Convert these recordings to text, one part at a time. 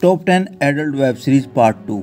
Top 10 adult web series part 2।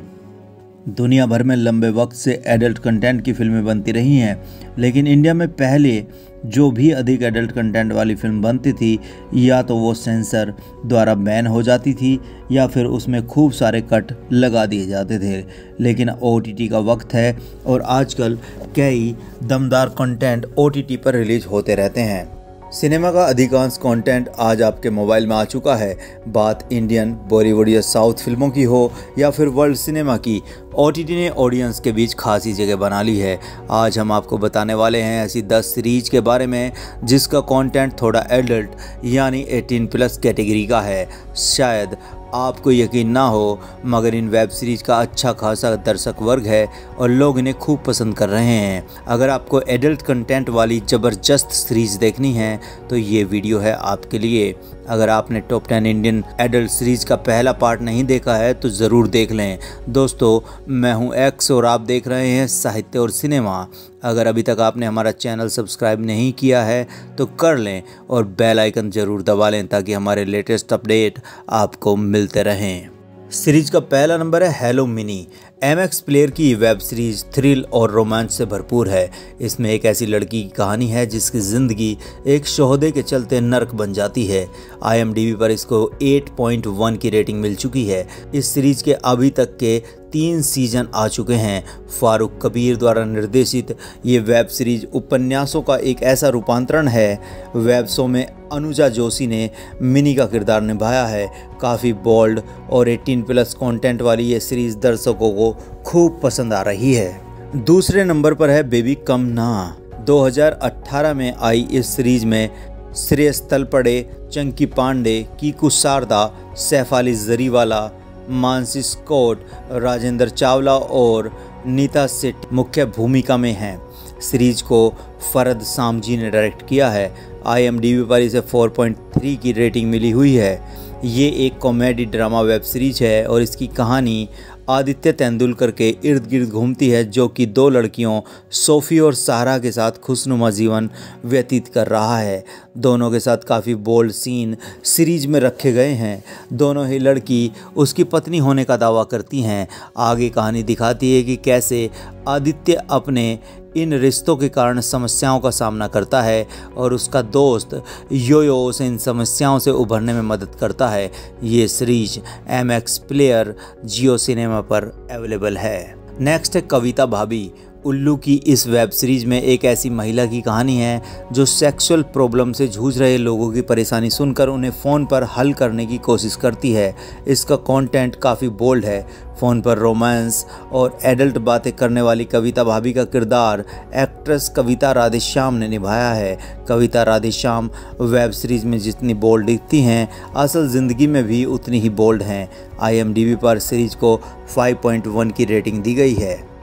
दुनिया भर में लंबे वक्त से एडल्ट कंटेंट की फिल्में बनती रही हैं, लेकिन इंडिया में पहले जो भी अधिक एडल्ट कंटेंट वाली फिल्म बनती थी या तो वो सेंसर द्वारा बैन हो जाती थी या फिर उसमें खूब सारे कट लगा दिए जाते थे। लेकिन OTT का वक्त है और आजकल कई दमदार कंटेंट OTT पर रिलीज होते रहते हैं। सिनेमा का अधिकांश कंटेंट आज आपके मोबाइल में आ चुका है। बात इंडियन, बॉलीवुड या साउथ फिल्मों की हो या फिर वर्ल्ड सिनेमा की, OTT ने ऑडियंस के बीच खासी जगह बना ली है। आज हम आपको बताने वाले हैं ऐसी 10 सीरीज के बारे में जिसका कंटेंट थोड़ा एडल्ट यानी 18+ कैटेगरी का है। शायद आपको यकीन ना हो, मगर इन वेब सीरीज का अच्छा खासा दर्शक वर्ग है और लोग इन्हें खूब पसंद कर रहे हैं। अगर आपको एडल्ट कंटेंट वाली ज़बरदस्त सीरीज देखनी है तो ये वीडियो है आपके लिए। अगर आपने टॉप 10 इंडियन एडल्ट सीरीज का पहला पार्ट नहीं देखा है तो ज़रूर देख लें। दोस्तों, मैं हूं एक्स और आप देख रहे हैं साहित्य और सिनेमा। अगर अभी तक आपने हमारा चैनल सब्सक्राइब नहीं किया है तो कर लें और बेल आइकन ज़रूर दबा लें ताकि हमारे लेटेस्ट अपडेट आपको मिलते रहें। सीरीज का पहला नंबर है हेलो मिनी। MX प्लेयर की वेब सीरीज थ्रिल और रोमांच से भरपूर है। इसमें एक ऐसी लड़की की कहानी है जिसकी ज़िंदगी एक शोहदे के चलते नर्क बन जाती है। IMDb पर इसको 8.1 की रेटिंग मिल चुकी है। इस सीरीज के अभी तक के 3 सीजन आ चुके हैं। फारूक कबीर द्वारा निर्देशित ये वेब सीरीज उपन्यासों का एक ऐसा रूपांतरण है। वेब शो में अनुजा जोशी ने मिनी का किरदार निभाया है। काफ़ी बोल्ड और 18+ कंटेंट वाली ये सीरीज दर्शकों को खूब पसंद आ रही है। दूसरे नंबर पर है बेबी कम ना। 2018 में आई इस सीरीज में श्रेयस तलपड़े, चंकी पांडे, कीकू शारदा, सैफ अली जरीवाला, मानसी स्कॉट, राजेंद्र चावला और नीता सेठ मुख्य भूमिका में हैं। सीरीज को फरद सामजी ने डायरेक्ट किया है। IMDb पर इसे 4.3 की रेटिंग मिली हुई है। ये एक कॉमेडी ड्रामा वेब सीरीज है और इसकी कहानी आदित्य तेंदुलकर के इर्द गिर्द घूमती है, जो कि 2 लड़कियों सोफ़ी और सारा के साथ खुशनुमा जीवन व्यतीत कर रहा है। दोनों के साथ काफ़ी बोल्ड सीन सीरीज में रखे गए हैं। दोनों ही लड़की उसकी पत्नी होने का दावा करती हैं। आगे कहानी दिखाती है कि कैसे आदित्य अपने इन रिश्तों के कारण समस्याओं का सामना करता है और उसका दोस्त योयो उसे इन समस्याओं से उभरने में मदद करता है। ये सीरीज MX प्लेयर, जियो सिनेमा पर अवेलेबल है। नेक्स्ट है कविता भाभी। उल्लू की इस वेब सीरीज में एक ऐसी महिला की कहानी है जो सेक्सुअल प्रॉब्लम से जूझ रहे लोगों की परेशानी सुनकर उन्हें फ़ोन पर हल करने की कोशिश करती है। इसका कंटेंट काफ़ी बोल्ड है। फ़ोन पर रोमांस और एडल्ट बातें करने वाली कविता भाभी का किरदार एक्ट्रेस कविता राधेश्याम ने निभाया है। कविता राधेश्याम वेब सीरीज़ में जितनी बोल्ड दिखती हैं, असल ज़िंदगी में भी उतनी ही बोल्ड हैं। IMDb पर सीरीज़ को 5.1 की रेटिंग दी गई है।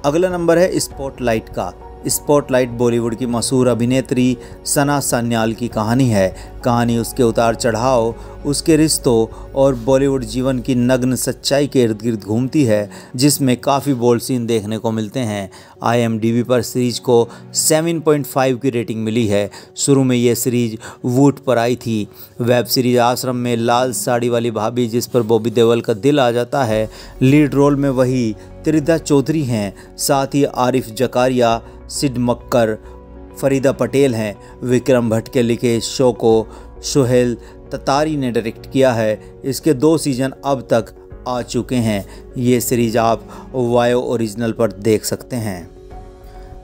अगला नंबर है स्पॉटलाइट का। स्पॉटलाइट बॉलीवुड की मशहूर अभिनेत्री सना सान्याल की कहानी है। कहानी उसके उतार चढ़ाव, उसके रिश्तों और बॉलीवुड जीवन की नग्न सच्चाई के इर्द गिर्द घूमती है, जिसमें काफ़ी बोल्ड सीन देखने को मिलते हैं। IMDb पर सीरीज को 7.5 की रेटिंग मिली है। शुरू में ये सीरीज वूट पर आई थी। वेब सीरीज आश्रम में लाल साड़ी वाली भाभी जिस पर बॉबी देओल का दिल आ जाता है। लीड रोल में वही त्रिदा चौधरी हैं, साथ ही आरिफ जकारिया, सिड मक्कर, फरीदा पटेल हैं। विक्रम भट्ट के लिखे इस शो को सोहेल ततारी ने डायरेक्ट किया है। इसके 2 सीजन अब तक आ चुके हैं। ये सीरीज आप वायो ओरिजिनल पर देख सकते हैं।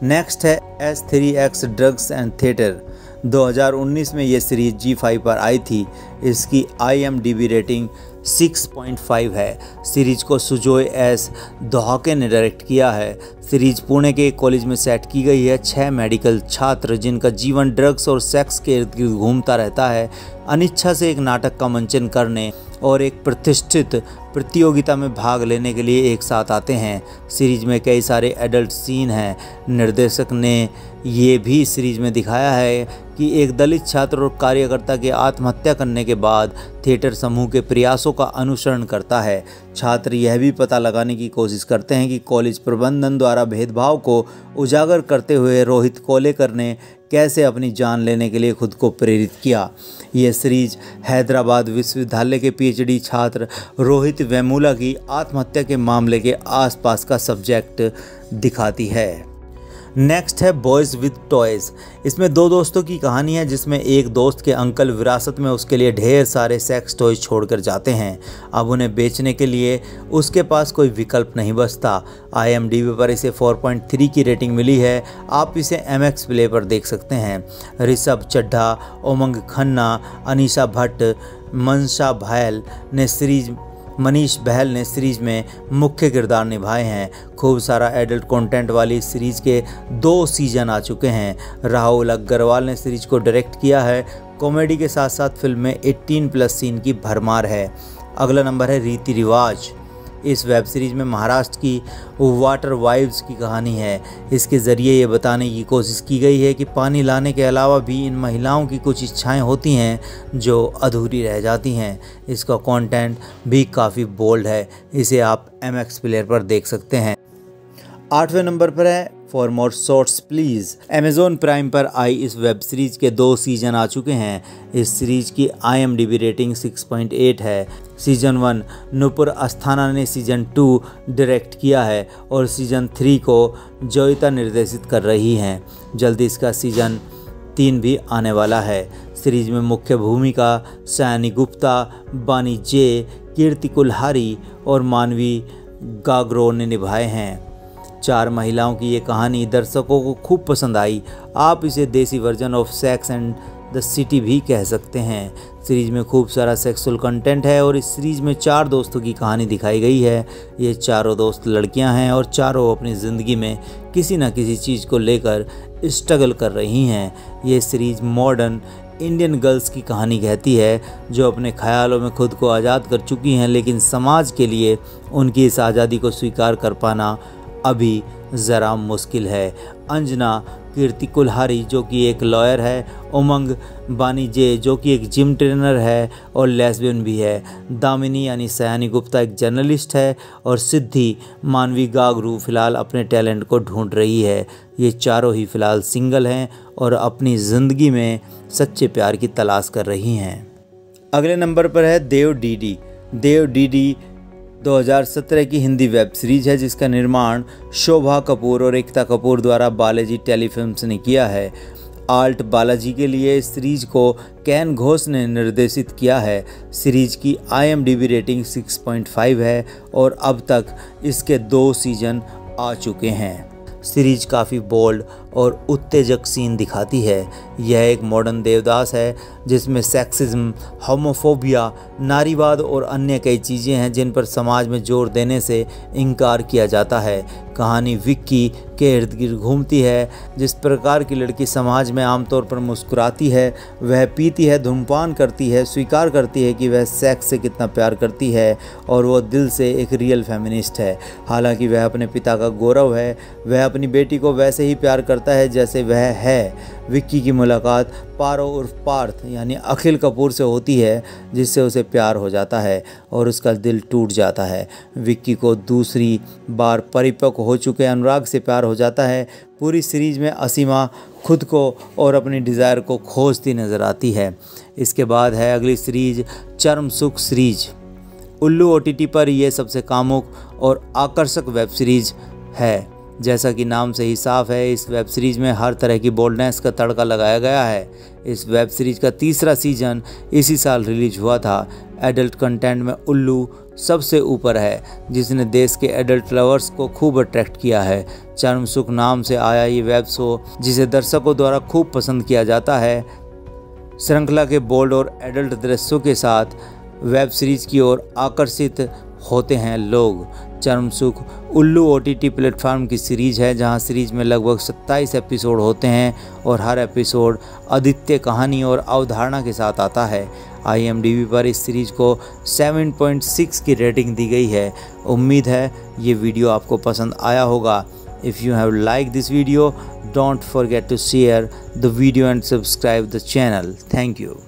नेक्स्ट है S3X ड्रग्स एंड थिएटर। 2019 में ये सीरीज G5 पर आई थी। इसकी IMDb रेटिंग 6.5 है। सीरीज को सुजोय S दोहाके ने डायरेक्ट किया है। सीरीज पुणे के एक कॉलेज में सेट की गई है। 6 मेडिकल छात्र जिनका जीवन ड्रग्स और सेक्स के इर्द गिर्द घूमता रहता है, अनिच्छा से एक नाटक का मंचन करने और एक प्रतिष्ठित प्रतियोगिता में भाग लेने के लिए एक साथ आते हैं। सीरीज में कई सारे एडल्ट सीन हैं। निर्देशक ने ये भी सीरीज में दिखाया है कि एक दलित छात्र और कार्यकर्ता के आत्महत्या करने के बाद थिएटर समूह के प्रयासों का अनुसरण करता है। छात्र यह भी पता लगाने की कोशिश करते हैं कि कॉलेज प्रबंधन द्वारा भेदभाव को उजागर करते हुए रोहित कोलेकर ने कैसे अपनी जान लेने के लिए खुद को प्रेरित किया। ये सीरीज हैदराबाद विश्वविद्यालय के पीएचडी छात्र रोहित वेमुला की आत्महत्या के मामले के आसपास का सब्जेक्ट दिखाती है। नेक्स्ट है बॉयज़ विद टॉयज़। इसमें दो दोस्तों की कहानी है जिसमें एक दोस्त के अंकल विरासत में उसके लिए ढेर सारे सेक्स टॉयज़ छोड़कर जाते हैं। अब उन्हें बेचने के लिए उसके पास कोई विकल्प नहीं बचता। IMDb पर इसे 4.3 की रेटिंग मिली है। आप इसे MX प्ले पर देख सकते हैं। ऋषभ चड्ढा, उमंग खन्ना, अनीशा भट्ट, मनीष बहल ने सीरीज में मुख्य किरदार निभाए हैं। खूब सारा एडल्ट कंटेंट वाली सीरीज के 2 सीजन आ चुके हैं। राहुल अग्रवाल ने सीरीज को डायरेक्ट किया है। कॉमेडी के साथ साथ फिल्म में 18+ सीन की भरमार है। अगला नंबर है रीति रिवाज। इस वेब सीरीज़ में महाराष्ट्र की वाटर वाइव्स की कहानी है। इसके ज़रिए ये बताने की कोशिश की गई है कि पानी लाने के अलावा भी इन महिलाओं की कुछ इच्छाएं होती हैं जो अधूरी रह जाती हैं। इसका कंटेंट भी काफ़ी बोल्ड है। इसे आप MX प्लेयर पर देख सकते हैं। 8वें नंबर पर है for more shorts please. Amazon prime पर आई इस वेब सीरीज़ के 2 सीजन आ चुके हैं। इस सीरीज़ की IMDb रेटिंग 6.8 है। सीजन 1 नुपुर अस्थाना ने सीजन 2 डायरेक्ट किया है और सीजन 3 को जोयिता निर्देशित कर रही हैं। जल्दी इसका सीजन 3 भी आने वाला है। सीरीज में मुख्य भूमिका सयानी गुप्ता, बानी जे, कीर्ति कुल्हारी और मानवी गाग्रो ने निभाए हैं। 4 महिलाओं की ये कहानी दर्शकों को खूब पसंद आई। आप इसे देसी version of sex and the city भी कह सकते हैं। सीरीज में खूब सारा सेक्सुअल कंटेंट है और इस सीरीज में 4 दोस्तों की कहानी दिखाई गई है। ये चारों दोस्त लड़कियां हैं और चारों अपनी ज़िंदगी में किसी न किसी चीज़ को लेकर स्ट्रगल कर रही हैं। ये सीरीज मॉडर्न इंडियन गर्ल्स की कहानी कहती है जो अपने ख्यालों में खुद को आज़ाद कर चुकी हैं, लेकिन समाज के लिए उनकी इस आज़ादी को स्वीकार कर पाना अभी ज़रा मुश्किल है। अंजना, कीर्ति कुल्हारी जो कि एक लॉयर है, उमंग बानीजे जो कि एक जिम ट्रेनर है और लेस्बियन भी है, दामिनी यानी सयानी गुप्ता एक जर्नलिस्ट है और सिद्धि मानवी गागरू फ़िलहाल अपने टैलेंट को ढूंढ रही है। ये चारों ही फ़िलहाल सिंगल हैं और अपनी ज़िंदगी में सच्चे प्यार की तलाश कर रही हैं। अगले नंबर पर है देव डीडी। देव डीडी 2017 की हिंदी वेब सीरीज है जिसका निर्माण शोभा कपूर और एकता कपूर द्वारा बालाजी टेलीफिल्म्स ने किया है। आल्ट बालाजी के लिए इस सीरीज को कैन घोष ने निर्देशित किया है। सीरीज की IMDb रेटिंग 6.5 है और अब तक इसके 2 सीजन आ चुके हैं। सीरीज काफ़ी बोल्ड और उत्तेजक सीन दिखाती है। यह एक मॉडर्न देवदास है जिसमें सेक्सिज्म, होमोफोबिया, नारीवाद और अन्य कई चीज़ें हैं जिन पर समाज में जोर देने से इनकार किया जाता है। कहानी विक्की के इर्द गिर्द घूमती है। जिस प्रकार की लड़की समाज में आमतौर पर मुस्कुराती है, वह पीती है, धूम्रपान करती है, स्वीकार करती है कि वह सेक्स से कितना प्यार करती है और वह दिल से एक रियल फेमिनिस्ट है। हालांकि वह अपने पिता का गौरव है। वह अपनी बेटी को वैसे ही प्यार करता है जैसे वह है। विक्की की मुलाकात पारो उर्फ पार्थ यानी अखिल कपूर से होती है जिससे उसे प्यार हो जाता है और उसका दिल टूट जाता है। विक्की को दूसरी बार परिपक्व हो चुके अनुराग से प्यार हो जाता है। पूरी सीरीज में असीमा खुद को और अपनी डिज़ायर को खोजती नज़र आती है। इसके बाद है अगली सीरीज चर्म सुख सीरीज। उल्लू OTT पर यह सबसे कामुक और आकर्षक वेब सीरीज है। जैसा कि नाम से ही साफ है, इस वेब सीरीज़ में हर तरह की बोल्डनेस का तड़का लगाया गया है। इस वेब सीरीज़ का 3रा सीजन इसी साल रिलीज हुआ था। एडल्ट कंटेंट में उल्लू सबसे ऊपर है जिसने देश के एडल्ट लवर्स को खूब अट्रैक्ट किया है। चर्म सुख नाम से आया ये वेब शो जिसे दर्शकों द्वारा खूब पसंद किया जाता है। श्रृंखला के बोल्ड और एडल्ट दृश्यों के साथ वेब सीरीज़ की ओर आकर्षित होते हैं लोग। चर्म सुख उल्लू OTT प्लेटफार्म की सीरीज़ है जहां सीरीज़ में लगभग 27 एपिसोड होते हैं और हर एपिसोड अद्वितीय कहानी और अवधारणा के साथ आता है। IMDb पर इस सीरीज़ को 7.6 की रेटिंग दी गई है। उम्मीद है ये वीडियो आपको पसंद आया होगा। If you have liked this video, don't forget to share the video and subscribe the channel. Thank you.